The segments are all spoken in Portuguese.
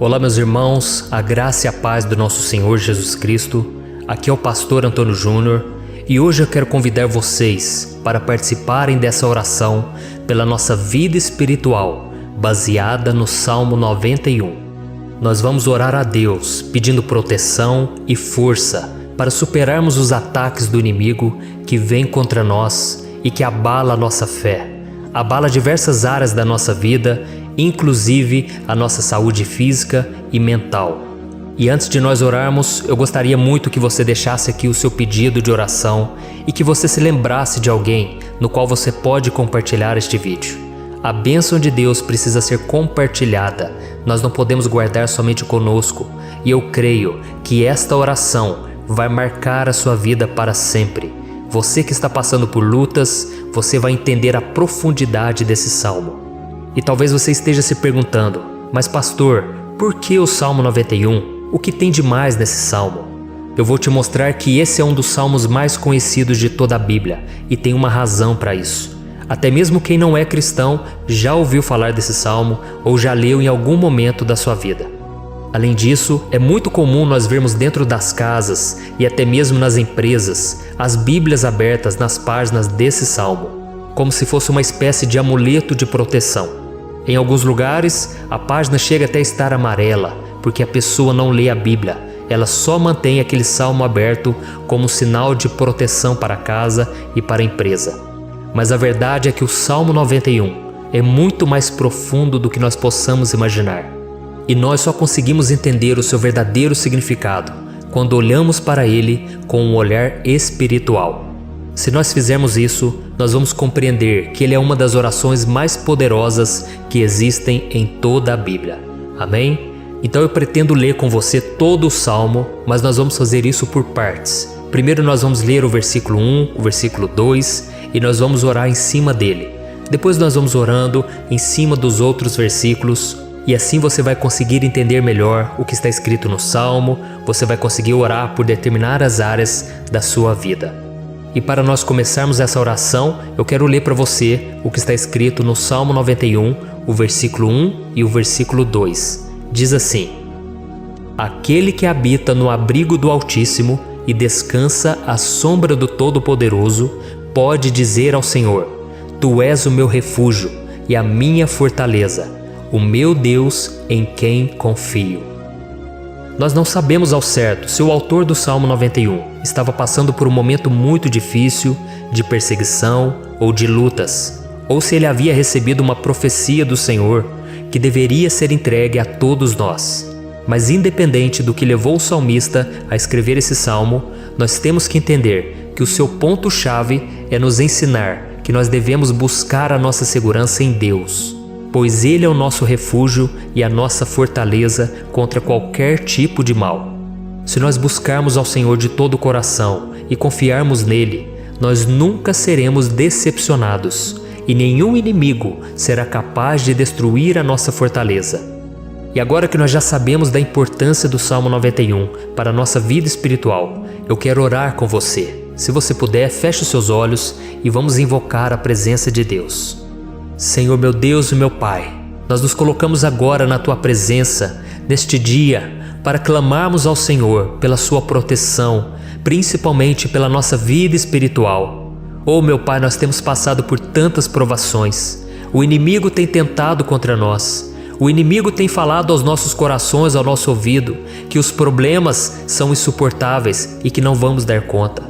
Olá meus irmãos, a graça e a paz do nosso Senhor Jesus Cristo. Aqui é o pastor Antônio Júnior e hoje eu quero convidar vocês para participarem dessa oração pela nossa vida espiritual, baseada no Salmo 91. Nós vamos orar a Deus pedindo proteção e força para superarmos os ataques do inimigo que vem contra nós e que abala a nossa fé, abala diversas áreas da nossa vida, inclusive a nossa saúde física e mental. E antes de nós orarmos, eu gostaria muito que você deixasse aqui o seu pedido de oração e que você se lembrasse de alguém no qual você pode compartilhar este vídeo. A bênção de Deus precisa ser compartilhada, nós não podemos guardar somente conosco, e eu creio que esta oração vai marcar a sua vida para sempre. Você que está passando por lutas, você vai entender a profundidade desse salmo. E talvez você esteja se perguntando, mas pastor, por que o Salmo 91? O que tem de mais nesse salmo? Eu vou te mostrar que esse é um dos salmos mais conhecidos de toda a Bíblia e tem uma razão para isso. Até mesmo quem não é cristão já ouviu falar desse salmo ou já leu em algum momento da sua vida. Além disso, é muito comum nós vermos dentro das casas e até mesmo nas empresas as Bíblias abertas nas páginas desse salmo, como se fosse uma espécie de amuleto de proteção. Em alguns lugares, a página chega até a estar amarela, porque a pessoa não lê a Bíblia, ela só mantém aquele salmo aberto como sinal de proteção para a casa e para a empresa. Mas a verdade é que o Salmo 91 é muito mais profundo do que nós possamos imaginar. E nós só conseguimos entender o seu verdadeiro significado quando olhamos para ele com um olhar espiritual. Se nós fizermos isso, nós vamos compreender que ele é uma das orações mais poderosas que existem em toda a Bíblia. Amém? Então eu pretendo ler com você todo o Salmo, mas nós vamos fazer isso por partes. Primeiro nós vamos ler o versículo 1, o versículo 2 e nós vamos orar em cima dele. Depois nós vamos orando em cima dos outros versículos e assim você vai conseguir entender melhor o que está escrito no Salmo, você vai conseguir orar por determinadas áreas da sua vida. E para nós começarmos essa oração, eu quero ler para você o que está escrito no Salmo 91, o versículo 1 e o versículo 2. Diz assim: Aquele que habita no abrigo do Altíssimo e descansa à sombra do Todo-Poderoso, pode dizer ao Senhor: Tu és o meu refúgio e a minha fortaleza, o meu Deus em quem confio. Nós não sabemos ao certo se o autor do Salmo 91 estava passando por um momento muito difícil, de perseguição ou de lutas, ou se ele havia recebido uma profecia do Senhor que deveria ser entregue a todos nós. Mas independente do que levou o salmista a escrever esse salmo, nós temos que entender que o seu ponto-chave é nos ensinar que nós devemos buscar a nossa segurança em Deus, pois Ele é o nosso refúgio e a nossa fortaleza contra qualquer tipo de mal. Se nós buscarmos ao Senhor de todo o coração e confiarmos nele, nós nunca seremos decepcionados e nenhum inimigo será capaz de destruir a nossa fortaleza. E agora que nós já sabemos da importância do Salmo 91 para a nossa vida espiritual, eu quero orar com você. Se você puder, feche os seus olhos e vamos invocar a presença de Deus. Senhor meu Deus e meu Pai, nós nos colocamos agora na Tua presença, neste dia, para clamarmos ao Senhor pela Sua proteção, principalmente pela nossa vida espiritual. Oh meu Pai, nós temos passado por tantas provações, o inimigo tem tentado contra nós, o inimigo tem falado aos nossos corações, ao nosso ouvido, que os problemas são insuportáveis e que não vamos dar conta.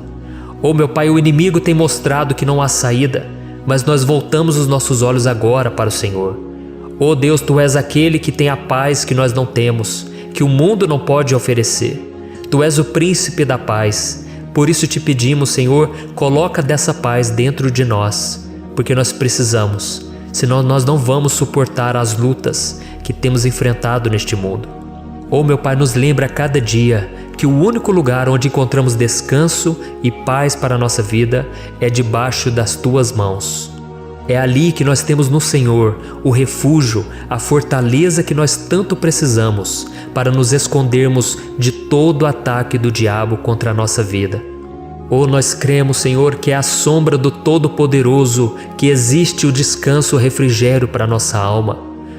Oh meu Pai, o inimigo tem mostrado que não há saída, mas nós voltamos os nossos olhos agora para o Senhor. Oh Deus, Tu és aquele que tem a paz que nós não temos, que o mundo não pode oferecer. Tu és o príncipe da paz. Por isso te pedimos, Senhor, coloca dessa paz dentro de nós, porque nós precisamos, senão nós não vamos suportar as lutas que temos enfrentado neste mundo. Oh meu Pai, nos lembra a cada dia que o único lugar onde encontramos descanso e paz para a nossa vida é debaixo das Tuas mãos. É ali que nós temos no Senhor o refúgio, a fortaleza que nós tanto precisamos para nos escondermos de todo ataque do diabo contra a nossa vida. Oh, nós cremos, Senhor, que é à sombra do Todo-Poderoso que existe o descanso, o refrigério para a nossa alma.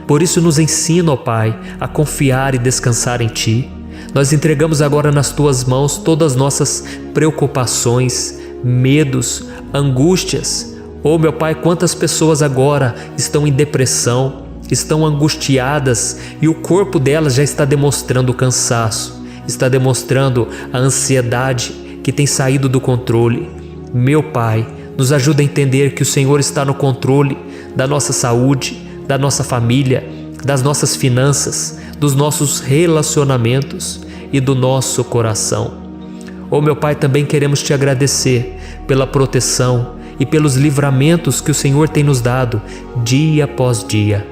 Por isso nos ensina, ó Pai, a confiar e descansar em Ti. Nós entregamos agora nas Tuas mãos todas as nossas preocupações, medos, angústias. Oh meu Pai, quantas pessoas agora estão em depressão, estão angustiadas e o corpo delas já está demonstrando cansaço, está demonstrando a ansiedade que tem saído do controle. Meu Pai, nos ajuda a entender que o Senhor está no controle da nossa saúde, da nossa família, das nossas finanças, dos nossos relacionamentos e do nosso coração. Oh meu Pai, também queremos Te agradecer pela proteção e pelos livramentos que o Senhor tem nos dado dia após dia.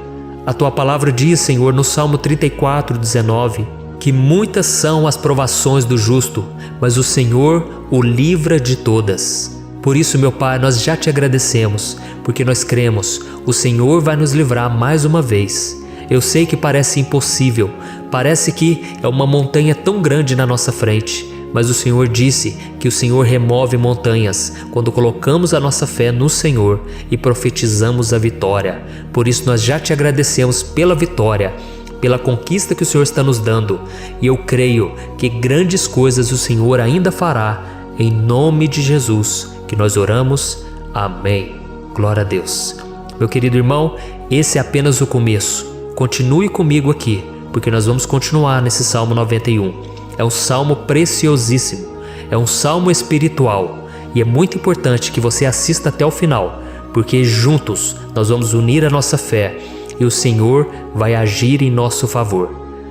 A Tua palavra diz, Senhor, no Salmo 34:19, que muitas são as provações do justo, mas o Senhor o livra de todas. Por isso, meu Pai, nós já Te agradecemos, porque nós cremos, o Senhor vai nos livrar mais uma vez. Eu sei que parece impossível, parece que é uma montanha tão grande na nossa frente, mas o Senhor disse que o Senhor remove montanhas quando colocamos a nossa fé no Senhor e profetizamos a vitória. Por isso nós já Te agradecemos pela vitória, pela conquista que o Senhor está nos dando, e eu creio que grandes coisas o Senhor ainda fará, em nome de Jesus que nós oramos. Amém. Glória a Deus. Meu querido irmão, esse é apenas o começo. Continue comigo aqui, porque nós vamos continuar nesse Salmo 91. É um salmo preciosíssimo, é um salmo espiritual e é muito importante que você assista até o final, porque juntos nós vamos unir a nossa fé e o Senhor vai agir em nosso favor.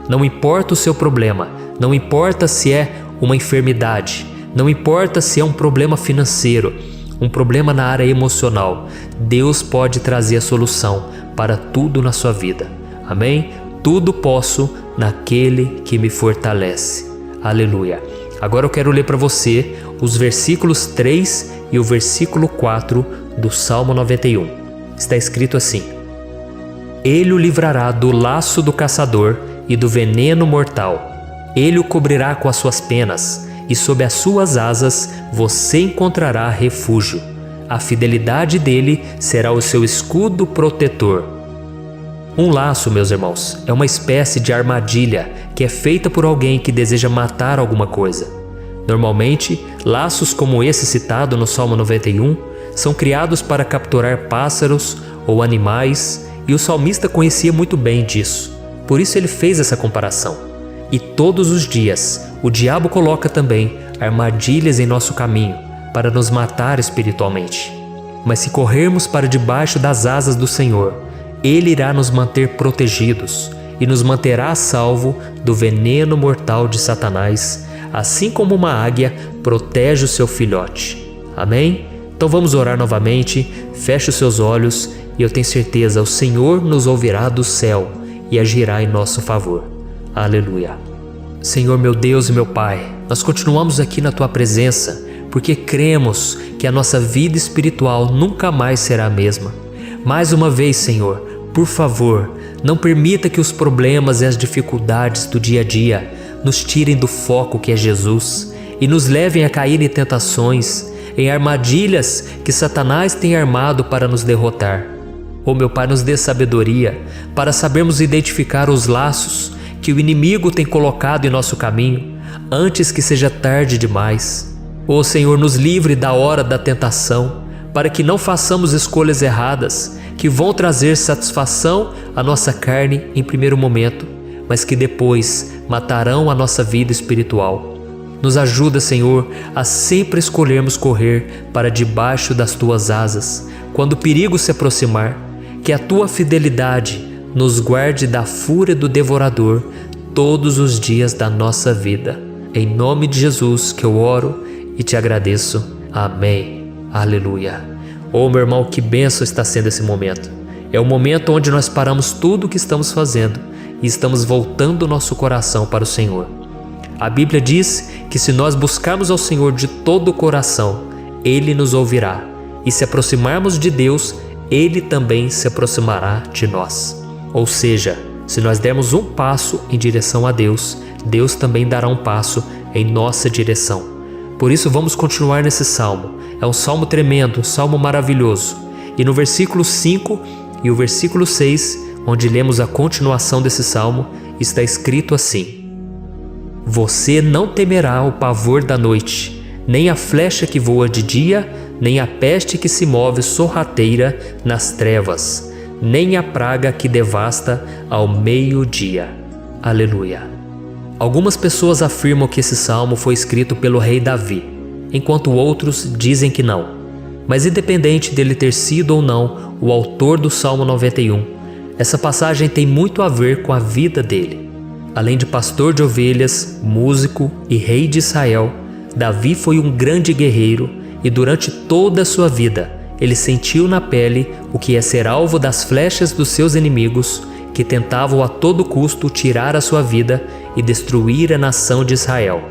Não importa o seu problema, não importa se é uma enfermidade, não importa se é um problema financeiro, um problema na área emocional, Deus pode trazer a solução para tudo na sua vida. Amém? Tudo posso naquele que me fortalece. Aleluia. Agora eu quero ler para você os versículos 3 e o versículo 4 do Salmo 91. Está escrito assim: Ele o livrará do laço do caçador e do veneno mortal. Ele o cobrirá com as suas penas, e sob as suas asas você encontrará refúgio. A fidelidade dele será o seu escudo protetor. Um laço, meus irmãos, é uma espécie de armadilha que é feita por alguém que deseja matar alguma coisa. Normalmente, laços como esse citado no Salmo 91 são criados para capturar pássaros ou animais, e o salmista conhecia muito bem disso. Por isso ele fez essa comparação. E todos os dias, o diabo coloca também armadilhas em nosso caminho para nos matar espiritualmente. Mas se corrermos para debaixo das asas do Senhor, Ele irá nos manter protegidos e nos manterá a salvo do veneno mortal de Satanás, assim como uma águia protege o seu filhote. Amém? Então vamos orar novamente, feche os seus olhos e eu tenho certeza, o Senhor nos ouvirá do céu e agirá em nosso favor. Aleluia. Senhor meu Deus e meu Pai, nós continuamos aqui na Tua presença porque cremos que a nossa vida espiritual nunca mais será a mesma. Mais uma vez, Senhor, por favor, não permita que os problemas e as dificuldades do dia a dia nos tirem do foco que é Jesus e nos levem a cair em tentações, em armadilhas que Satanás tem armado para nos derrotar. Oh meu Pai, nos dê sabedoria para sabermos identificar os laços que o inimigo tem colocado em nosso caminho antes que seja tarde demais. Oh Senhor, nos livre da hora da tentação, para que não façamos escolhas erradas que vão trazer satisfação à nossa carne em primeiro momento, mas que depois matarão a nossa vida espiritual. Nos ajuda, Senhor, a sempre escolhermos correr para debaixo das Tuas asas quando o perigo se aproximar, que a Tua fidelidade nos guarde da fúria do devorador todos os dias da nossa vida. Em nome de Jesus que eu oro e Te agradeço. Amém. Aleluia. Oh meu irmão, que bênção está sendo esse momento. É o momento onde nós paramos tudo o que estamos fazendo e estamos voltando o nosso coração para o Senhor. A Bíblia diz que se nós buscarmos ao Senhor de todo o coração, Ele nos ouvirá. E se aproximarmos de Deus, Ele também se aproximará de nós. Ou seja, se nós dermos um passo em direção a Deus, Deus também dará um passo em nossa direção. Por isso vamos continuar nesse salmo. É um salmo tremendo, um salmo maravilhoso. E no versículo 5 e o versículo 6, onde lemos a continuação desse salmo, está escrito assim: Você não temerá o pavor da noite, nem a flecha que voa de dia, nem a peste que se move sorrateira nas trevas, nem a praga que devasta ao meio-dia. Aleluia. Algumas pessoas afirmam que esse salmo foi escrito pelo rei Davi, enquanto outros dizem que não. Mas independente dele ter sido ou não o autor do Salmo 91, essa passagem tem muito a ver com a vida dele. Além de pastor de ovelhas, músico e rei de Israel, Davi foi um grande guerreiro e durante toda a sua vida ele sentiu na pele o que é ser alvo das flechas dos seus inimigos que tentavam a todo custo tirar a sua vida e destruir a nação de Israel.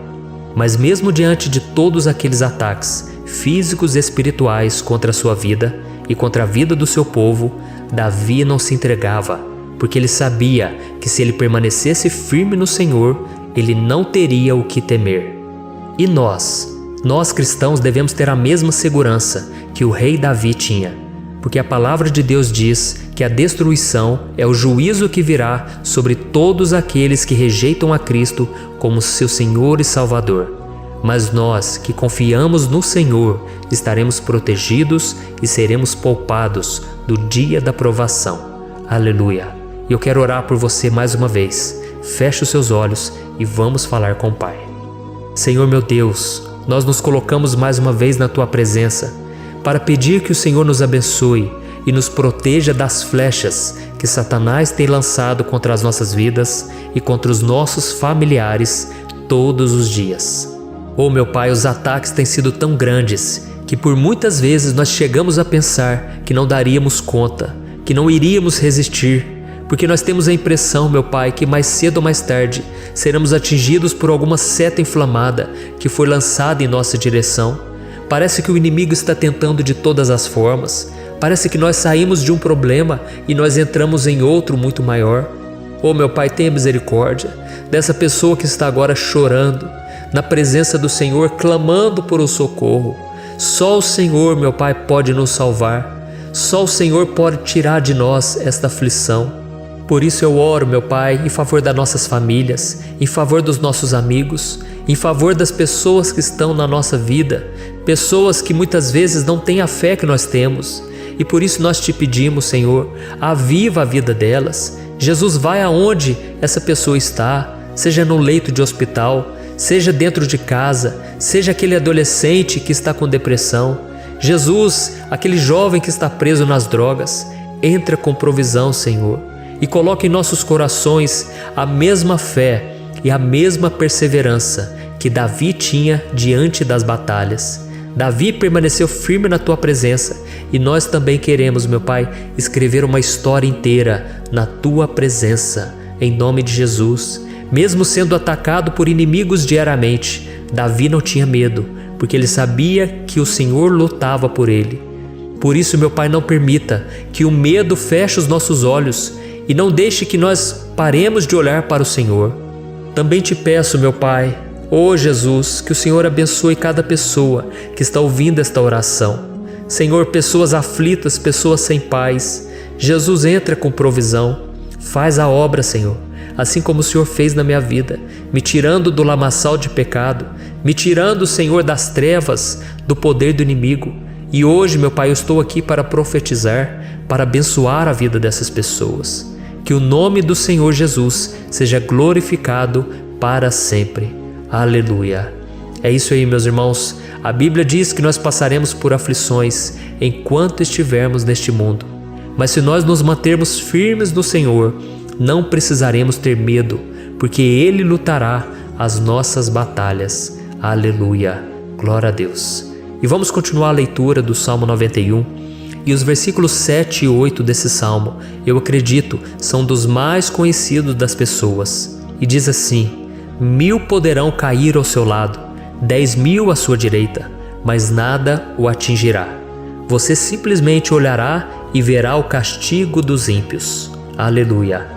Mas mesmo diante de todos aqueles ataques físicos e espirituais contra a sua vida e contra a vida do seu povo, Davi não se entregava, porque ele sabia que se ele permanecesse firme no Senhor, ele não teria o que temer. E nós cristãos devemos ter a mesma segurança que o rei Davi tinha, porque a palavra de Deus diz que a destruição é o juízo que virá sobre todos aqueles que rejeitam a Cristo como seu Senhor e Salvador. Mas nós que confiamos no Senhor estaremos protegidos e seremos poupados do dia da provação. Aleluia! E eu quero orar por você mais uma vez. Feche os seus olhos e vamos falar com o Pai. Senhor meu Deus, nós nos colocamos mais uma vez na Tua presença para pedir que o Senhor nos abençoe e nos proteja das flechas que Satanás tem lançado contra as nossas vidas e contra os nossos familiares todos os dias. Oh meu Pai, os ataques têm sido tão grandes que por muitas vezes nós chegamos a pensar que não daríamos conta, que não iríamos resistir, porque nós temos a impressão, meu Pai, que mais cedo ou mais tarde seremos atingidos por alguma seta inflamada que foi lançada em nossa direção. Parece que o inimigo está tentando de todas as formas. Parece que nós saímos de um problema e nós entramos em outro muito maior. Oh meu Pai, tenha misericórdia dessa pessoa que está agora chorando, na presença do Senhor, clamando por um socorro. Só o Senhor, meu Pai, pode nos salvar. Só o Senhor pode tirar de nós esta aflição. Por isso eu oro, meu Pai, em favor das nossas famílias, em favor dos nossos amigos, em favor das pessoas que estão na nossa vida, pessoas que muitas vezes não têm a fé que nós temos. E por isso nós te pedimos, Senhor, aviva a vida delas. Jesus, vai aonde essa pessoa está, seja no leito de hospital, seja dentro de casa, seja aquele adolescente que está com depressão. Jesus, aquele jovem que está preso nas drogas, entra com provisão, Senhor, e coloca em nossos corações a mesma fé e a mesma perseverança que Davi tinha diante das batalhas. Davi permaneceu firme na Tua presença e nós também queremos, meu Pai, escrever uma história inteira na Tua presença, em nome de Jesus. Mesmo sendo atacado por inimigos diariamente, Davi não tinha medo, porque ele sabia que o Senhor lutava por ele. Por isso, meu Pai, não permita que o medo feche os nossos olhos e não deixe que nós paremos de olhar para o Senhor. Também te peço, meu Pai, ó Jesus, que o Senhor abençoe cada pessoa que está ouvindo esta oração. Senhor, pessoas aflitas, pessoas sem paz. Jesus, entra com provisão. Faz a obra, Senhor, assim como o Senhor fez na minha vida, me tirando do lamaçal de pecado, me tirando, Senhor, das trevas, do poder do inimigo. E hoje, meu Pai, eu estou aqui para profetizar, para abençoar a vida dessas pessoas. Que o nome do Senhor Jesus seja glorificado para sempre. Aleluia. É isso aí, meus irmãos. A Bíblia diz que nós passaremos por aflições enquanto estivermos neste mundo. Mas se nós nos mantermos firmes no Senhor, não precisaremos ter medo, porque Ele lutará as nossas batalhas. Aleluia. Glória a Deus. E vamos continuar a leitura do Salmo 91. E os versículos 7 e 8 desse salmo, eu acredito, são dos mais conhecidos das pessoas. E diz assim: 1000 poderão cair ao seu lado, 10.000 à sua direita, mas nada o atingirá. Você simplesmente olhará e verá o castigo dos ímpios. Aleluia.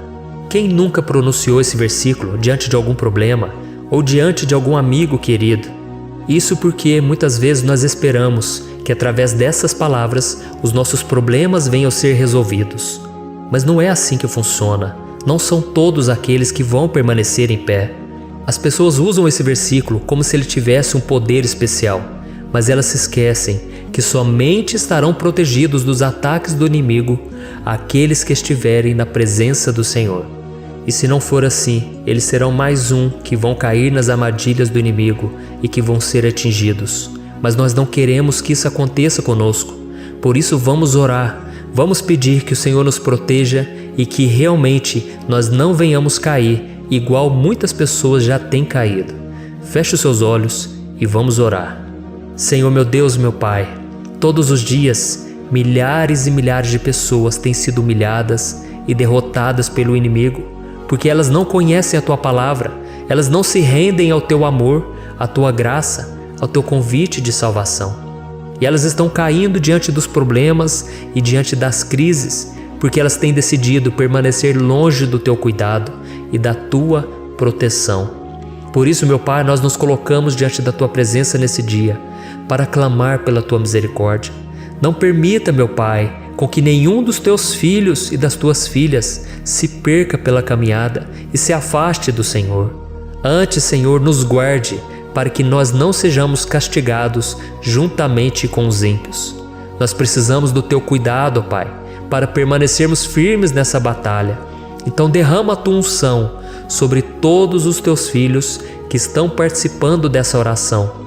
Quem nunca pronunciou esse versículo diante de algum problema ou diante de algum amigo querido? Isso porque muitas vezes nós esperamos que através dessas palavras os nossos problemas venham a ser resolvidos. Mas não é assim que funciona. Não são todos aqueles que vão permanecer em pé. As pessoas usam esse versículo como se ele tivesse um poder especial, mas elas se esquecem que somente estarão protegidos dos ataques do inimigo aqueles que estiverem na presença do Senhor. E se não for assim, eles serão mais um que vão cair nas armadilhas do inimigo e que vão ser atingidos. Mas nós não queremos que isso aconteça conosco. Por isso vamos orar, vamos pedir que o Senhor nos proteja e que realmente nós não venhamos cair igual muitas pessoas já têm caído. Feche os seus olhos e vamos orar. Senhor meu Deus, meu Pai, todos os dias milhares e milhares de pessoas têm sido humilhadas e derrotadas pelo inimigo, porque elas não conhecem a Tua palavra, elas não se rendem ao Teu amor, à Tua graça, ao Teu convite de salvação. E elas estão caindo diante dos problemas e diante das crises, porque elas têm decidido permanecer longe do Teu cuidado e da Tua proteção. Por isso, meu Pai, nós nos colocamos diante da Tua presença nesse dia, para clamar pela Tua misericórdia. Não permita, meu Pai, com que nenhum dos Teus filhos e das Tuas filhas se perca pela caminhada e se afaste do Senhor. Antes, Senhor, nos guarde, para que nós não sejamos castigados juntamente com os ímpios. Nós precisamos do Teu cuidado, Pai, para permanecermos firmes nessa batalha. Então derrama a Tua unção sobre todos os Teus filhos que estão participando dessa oração.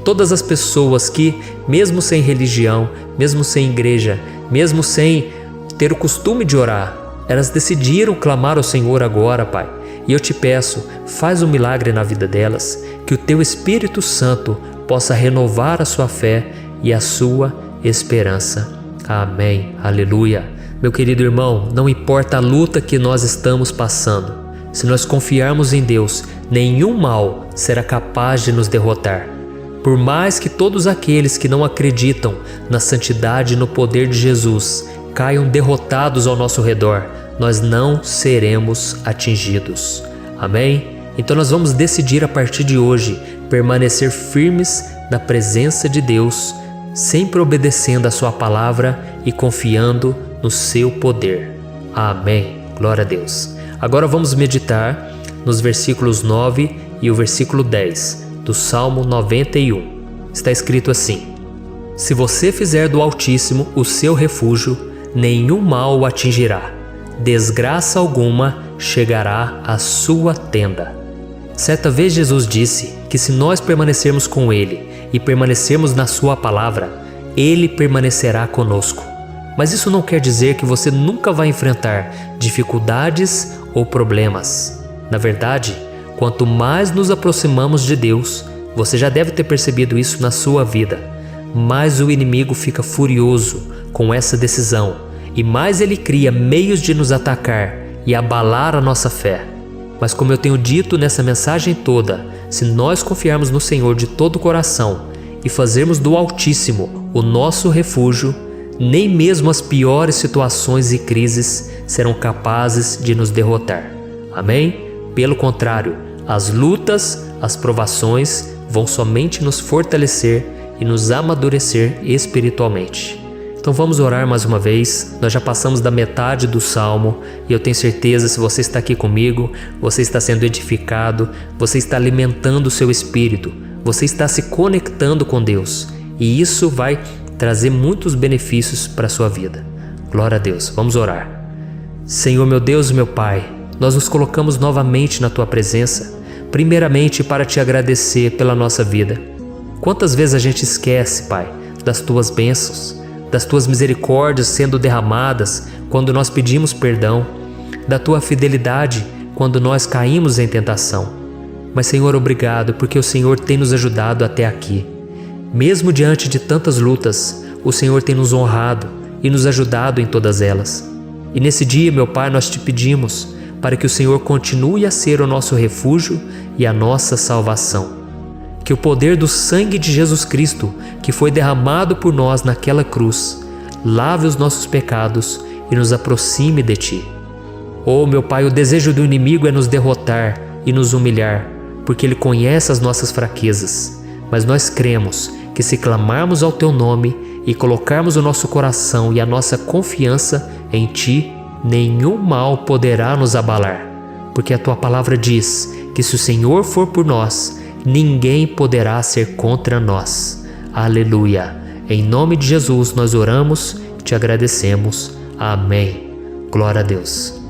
Todas as pessoas que, mesmo sem religião, mesmo sem igreja, mesmo sem ter o costume de orar, elas decidiram clamar ao Senhor agora, Pai. E eu te peço, faz um milagre na vida delas, que o Teu Espírito Santo possa renovar a sua fé e a sua esperança. Amém. Aleluia. Meu querido irmão, não importa a luta que nós estamos passando, se nós confiarmos em Deus, nenhum mal será capaz de nos derrotar. Por mais que todos aqueles que não acreditam na santidade e no poder de Jesus caiam derrotados ao nosso redor, nós não seremos atingidos. Amém? Então nós vamos decidir a partir de hoje permanecer firmes na presença de Deus, sempre obedecendo a Sua palavra e confiando no Seu poder. Amém. Glória a Deus. Agora vamos meditar nos versículos 9 e o versículo 10 do Salmo 91. Está escrito assim: Se você fizer do Altíssimo o seu refúgio, nenhum mal o atingirá, desgraça alguma chegará à sua tenda. Certa vez Jesus disse que se nós permanecermos com Ele e permanecermos na Sua palavra, Ele permanecerá conosco. Mas isso não quer dizer que você nunca vai enfrentar dificuldades ou problemas. Na verdade, quanto mais nos aproximamos de Deus, você já deve ter percebido isso na sua vida, mais o inimigo fica furioso com essa decisão e mais ele cria meios de nos atacar e abalar a nossa fé. Mas como eu tenho dito nessa mensagem toda, se nós confiarmos no Senhor de todo o coração e fazermos do Altíssimo o nosso refúgio, nem mesmo as piores situações e crises serão capazes de nos derrotar. Amém? Pelo contrário, as lutas, as provações vão somente nos fortalecer e nos amadurecer espiritualmente. Então vamos orar mais uma vez. Nós já passamos da metade do Salmo e eu tenho certeza, se você está aqui comigo, você está sendo edificado, você está alimentando o seu espírito, você está se conectando com Deus e isso vai trazer muitos benefícios para a sua vida. Glória a Deus. Vamos orar. Senhor meu Deus e meu Pai, nós nos colocamos novamente na Tua presença, primeiramente para Te agradecer pela nossa vida. Quantas vezes a gente esquece, Pai, das Tuas bênçãos, das Tuas misericórdias sendo derramadas quando nós pedimos perdão, da Tua fidelidade quando nós caímos em tentação. Mas Senhor, obrigado, porque o Senhor tem nos ajudado até aqui. Mesmo diante de tantas lutas, o Senhor tem nos honrado e nos ajudado em todas elas. E nesse dia, meu Pai, nós Te pedimos para que o Senhor continue a ser o nosso refúgio e a nossa salvação. Que o poder do sangue de Jesus Cristo, que foi derramado por nós naquela cruz, lave os nossos pecados e nos aproxime de Ti. Oh, meu Pai, o desejo do inimigo é nos derrotar e nos humilhar, porque ele conhece as nossas fraquezas. Mas nós cremos que se clamarmos ao Teu nome e colocarmos o nosso coração e a nossa confiança em Ti, nenhum mal poderá nos abalar, porque a tua palavra diz que se o Senhor for por nós, ninguém poderá ser contra nós. Aleluia! Em nome de Jesus nós oramos e te agradecemos. Amém. Glória a Deus.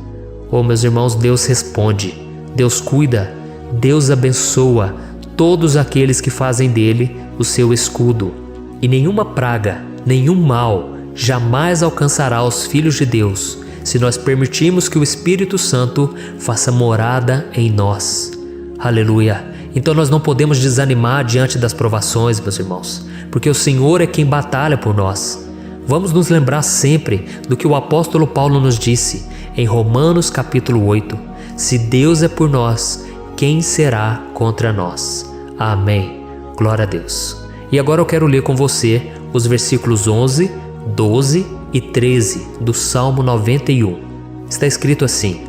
Oh, meus irmãos, Deus responde, Deus cuida, Deus abençoa todos aqueles que fazem dele o seu escudo. E nenhuma praga, nenhum mal jamais alcançará os filhos de Deus, se nós permitirmos que o Espírito Santo faça morada em nós. Aleluia! Então nós não podemos desanimar diante das provações, meus irmãos, porque o Senhor é quem batalha por nós. Vamos nos lembrar sempre do que o apóstolo Paulo nos disse em Romanos capítulo 8. Se Deus é por nós, quem será contra nós? Amém. Glória a Deus. E agora eu quero ler com você os versículos 11, 12 e 13 do Salmo 91. Está escrito assim: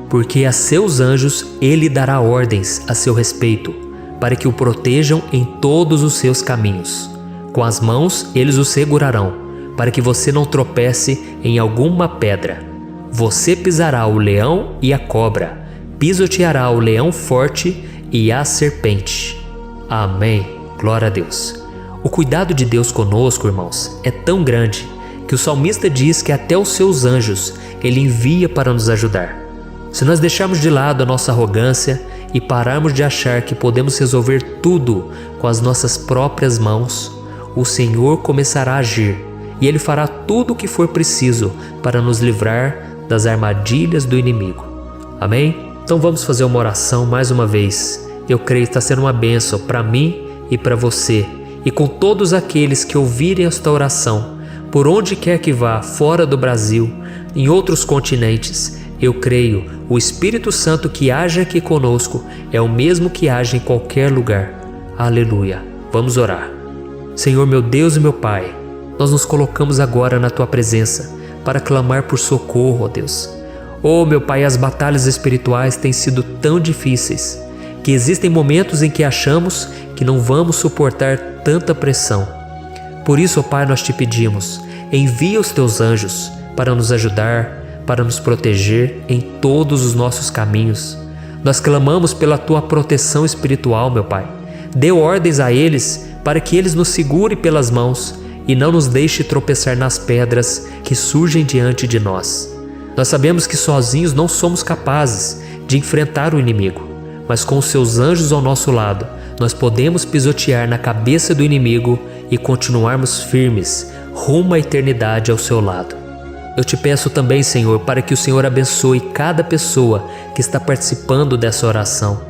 porque a seus anjos ele dará ordens a seu respeito, para que o protejam em todos os seus caminhos. Com as mãos eles o segurarão, para que você não tropece em alguma pedra. Você pisará o leão e a cobra, pisoteará o leão forte e a serpente. Amém. Glória a Deus. O cuidado de Deus conosco, irmãos, é tão grande que o salmista diz que até os seus anjos ele envia para nos ajudar. Se nós deixarmos de lado a nossa arrogância e pararmos de achar que podemos resolver tudo com as nossas próprias mãos, o Senhor começará a agir e Ele fará tudo o que for preciso para nos livrar das armadilhas do inimigo. Amém? Então vamos fazer uma oração mais uma vez. Eu creio que está sendo uma bênção para mim e para você, e com todos aqueles que ouvirem esta oração, por onde quer que vá, fora do Brasil, em outros continentes. Eu creio, o Espírito Santo que age aqui conosco é o mesmo que age em qualquer lugar. Aleluia. Vamos orar. Senhor, meu Deus e meu Pai, nós nos colocamos agora na Tua presença para clamar por socorro, ó Deus. Oh, meu Pai, as batalhas espirituais têm sido tão difíceis que existem momentos em que achamos que não vamos suportar tanta pressão. Por isso, ó Pai, nós te pedimos, envia os Teus anjos para nos ajudar, para nos proteger em todos os nossos caminhos. Nós clamamos pela Tua proteção espiritual, meu Pai. Dê ordens a eles para que eles nos segurem pelas mãos e não nos deixe tropeçar nas pedras que surgem diante de nós. Nós sabemos que sozinhos não somos capazes de enfrentar o inimigo, mas com os Seus anjos ao nosso lado, nós podemos pisotear na cabeça do inimigo e continuarmos firmes rumo à eternidade ao Seu lado. Eu te peço também, Senhor, para que o Senhor abençoe cada pessoa que está participando dessa oração.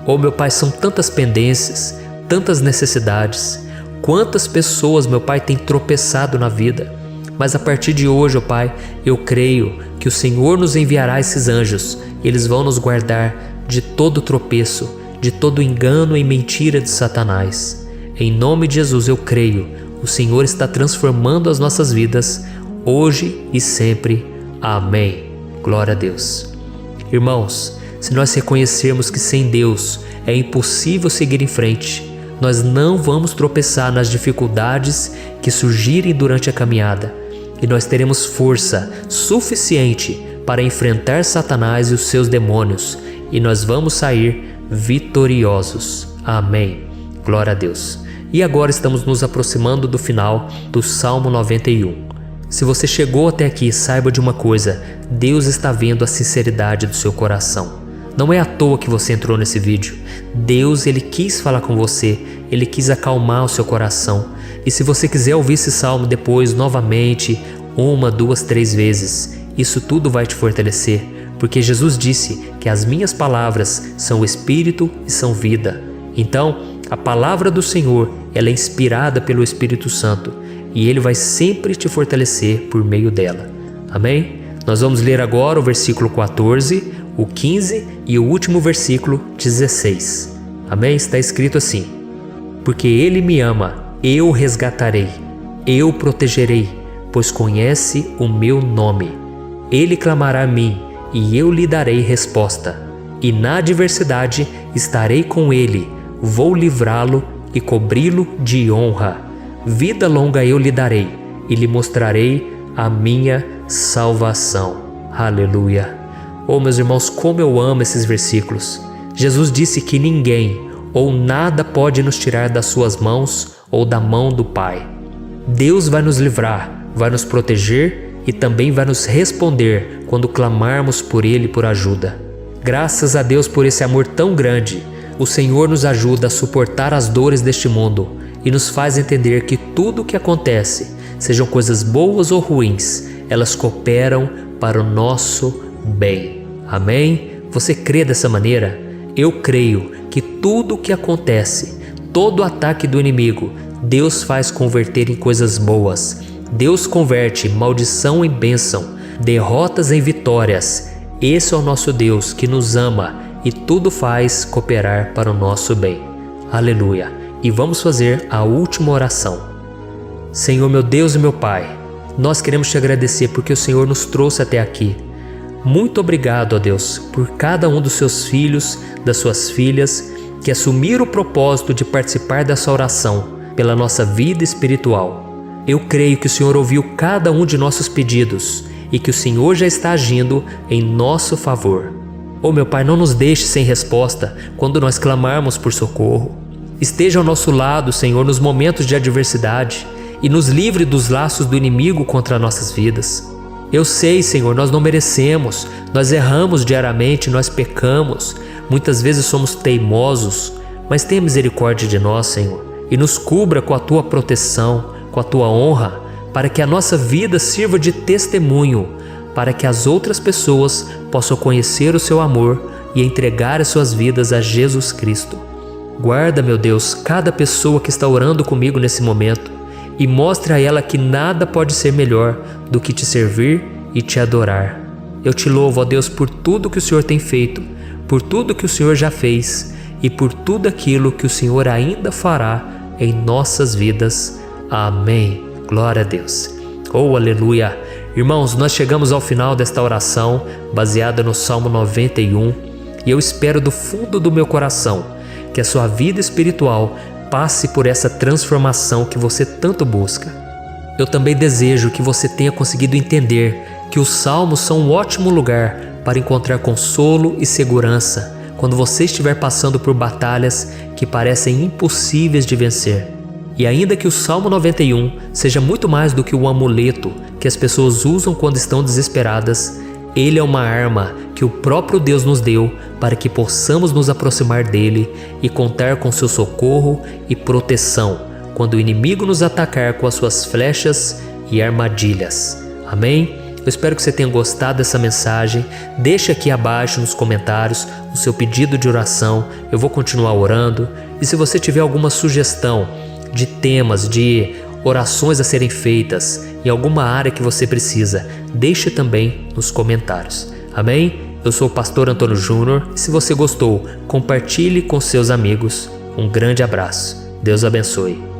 Oh, meu Pai, são tantas pendências, tantas necessidades. Quantas pessoas, meu Pai, têm tropeçado na vida. Mas a partir de hoje, ó Pai, eu creio que o Senhor nos enviará esses anjos. Eles vão nos guardar de todo tropeço, de todo engano e mentira de Satanás. Em nome de Jesus eu creio, o Senhor está transformando as nossas vidas, hoje e sempre. Amém. Glória a Deus. Irmãos, se nós reconhecermos que sem Deus é impossível seguir em frente, nós não vamos tropeçar nas dificuldades que surgirem durante a caminhada, e nós teremos força suficiente para enfrentar Satanás e os seus demônios, e nós vamos sair vitoriosos. Amém. Glória a Deus. E agora estamos nos aproximando do final do Salmo 91. Se você chegou até aqui, saiba de uma coisa: Deus está vendo a sinceridade do seu coração. Não é à toa que você entrou nesse vídeo. Deus, Ele quis falar com você, Ele quis acalmar o seu coração. E se você quiser ouvir esse salmo depois, novamente, 1, 2, 3 vezes, isso tudo vai te fortalecer, porque Jesus disse que as minhas palavras são espírito e são vida. Então, a palavra do Senhor, ela é inspirada pelo Espírito Santo, e Ele vai sempre te fortalecer por meio dela. Amém? Nós vamos ler agora o versículo 14, o 15 e o último versículo 16. Amém? Está escrito assim: porque Ele me ama, eu o resgatarei, eu o protegerei, pois conhece o meu nome. Ele clamará a mim, e eu lhe darei resposta. E na adversidade estarei com ele, vou livrá-lo e cobri-lo de honra. Vida longa eu lhe darei, e lhe mostrarei a minha salvação. Aleluia! Oh, meus irmãos, como eu amo esses versículos. Jesus disse que ninguém ou nada pode nos tirar das suas mãos ou da mão do Pai. Deus vai nos livrar, vai nos proteger e também vai nos responder quando clamarmos por Ele por ajuda. Graças a Deus por esse amor tão grande, o Senhor nos ajuda a suportar as dores deste mundo e nos faz entender que tudo o que acontece, sejam coisas boas ou ruins, elas cooperam para o nosso bem. Amém? Você crê dessa maneira? Eu creio que tudo o que acontece, todo ataque do inimigo, Deus faz converter em coisas boas. Deus converte maldição em bênção, derrotas em vitórias. Esse é o nosso Deus que nos ama e tudo faz cooperar para o nosso bem. Aleluia! E vamos fazer a última oração. Senhor, meu Deus e meu Pai, nós queremos te agradecer porque o Senhor nos trouxe até aqui. Muito obrigado, ó Deus, por cada um dos seus filhos, das suas filhas, que assumiram o propósito de participar dessa oração pela nossa vida espiritual. Eu creio que o Senhor ouviu cada um de nossos pedidos e que o Senhor já está agindo em nosso favor. Oh, meu Pai, não nos deixe sem resposta quando nós clamarmos por socorro. Esteja ao nosso lado, Senhor, nos momentos de adversidade e nos livre dos laços do inimigo contra nossas vidas. Eu sei, Senhor, nós não merecemos, nós erramos diariamente, nós pecamos, muitas vezes somos teimosos, mas tenha misericórdia de nós, Senhor, e nos cubra com a Tua proteção, com a Tua honra, para que a nossa vida sirva de testemunho, para que as outras pessoas possam conhecer o Seu amor e entregar as suas vidas a Jesus Cristo. Guarda, meu Deus, cada pessoa que está orando comigo nesse momento e mostre a ela que nada pode ser melhor do que te servir e te adorar. Eu te louvo, ó Deus, por tudo que o Senhor tem feito, por tudo que o Senhor já fez e por tudo aquilo que o Senhor ainda fará em nossas vidas. Amém. Glória a Deus. Oh, aleluia. Irmãos, nós chegamos ao final desta oração baseada no Salmo 91 e eu espero do fundo do meu coração que a sua vida espiritual passe por essa transformação que você tanto busca. Eu também desejo que você tenha conseguido entender que os salmos são um ótimo lugar para encontrar consolo e segurança quando você estiver passando por batalhas que parecem impossíveis de vencer. E ainda que o Salmo 91 seja muito mais do que um amuleto que as pessoas usam quando estão desesperadas, ele é uma arma que o próprio Deus nos deu para que possamos nos aproximar dele e contar com seu socorro e proteção quando o inimigo nos atacar com as suas flechas e armadilhas. Amém? Eu espero que você tenha gostado dessa mensagem. Deixe aqui abaixo nos comentários o seu pedido de oração. Eu vou continuar orando. E se você tiver alguma sugestão de temas, de orações a serem feitas em alguma área que você precisa, deixe também nos comentários. Amém? Eu sou o pastor Antônio Júnior e se você gostou, compartilhe com seus amigos. Um grande abraço. Deus abençoe.